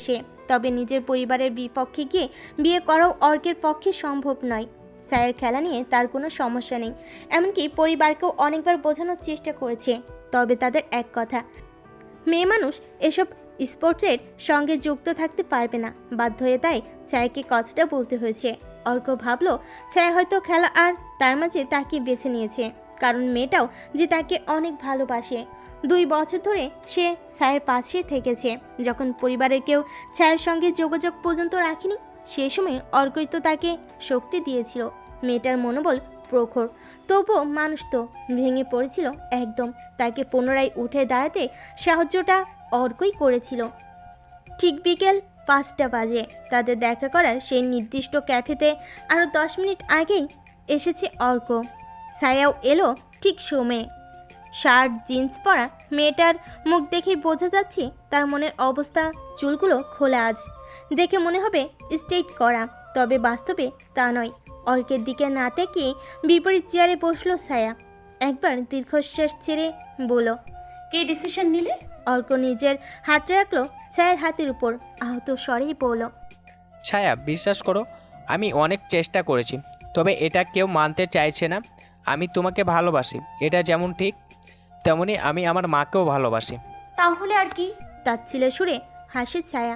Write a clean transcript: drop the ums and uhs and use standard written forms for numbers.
সে। তবে নিজের পরিবারের বিপক্ষে গিয়ে বিয়ে করাও অর্কের পক্ষে সম্ভব নয়। স্যারের খেলা নিয়ে তার কোনো সমস্যা নেই, এমনকি পরিবারকেও অনেকবার বোঝানোর চেষ্টা করেছে। তবে তাদের এক কথা, মেয়ে মানুষ এসব স্পোর্টসের সঙ্গে যুক্ত থাকতে পারবে না। বাধ্য হয়ে তাই ছায়াকে কথাটা বলতে হয়েছে। অর্ক ভাবলো ছায়া হয়তো খেলা আর তার মাঝে তাকে বেছে নিয়েছে, কারণ মেয়েটাও যে তাকে অনেক ভালোবাসে। 2 বছর ধরে সে ছায়ের পাশে থেকেছে, যখন পরিবারের কেউ ছায়ের সঙ্গে যোগাযোগ পর্যন্ত রাখেনি। সেই সময় অর্কই তো তাকে শক্তি দিয়েছিল। মেয়েটার মনোবল প্রখর, তবুও মানুষ তো ভেঙে পড়েছিল একদম। তাকে পুনরায় উঠে দাঁড়াতে সাহায্যটা অর্কই করেছিল। ঠিক বিকেল 5টা বাজে তাদের দেখা করার সেই নির্দিষ্ট ক্যাফেতে আরও 10 মিনিট আগেই এসেছে অর্ক। ছায়াও এলো ঠিক সময়ে। শার্ট জিন্স পরা মেয়েটার মুখ দেখেই বোঝা যাচ্ছে তার মনের অবস্থা। চুলগুলো খোলা, আজ দেখে মনে হবে স্ট্রেট করা, তবে বাস্তবে তা নয়। অর্কের দিকে না তাকিয়ে বিপরীত চেয়ারে বসলো ছায়া। একবার দীর্ঘশ্বাস ছেড়ে বলল, কি ডিসিশন নিলে? অর্ক নিজের হাতটা রাখলো ছায়ার হাতের উপর, আহত স্বরেই বলল, ছায়া, বিশ্বাস করো, আমি অনেক চেষ্টা করেছি, তবে এটা কেউ মানতে চাইছে না। আমি তোমাকে ভালোবাসি, এটা যেমন ঠিক তেমনি আমি আমার মাকেও ভালোবাসি। তাহলে আর কি? তাচ্ছিলের সুরে হাসে ছায়া।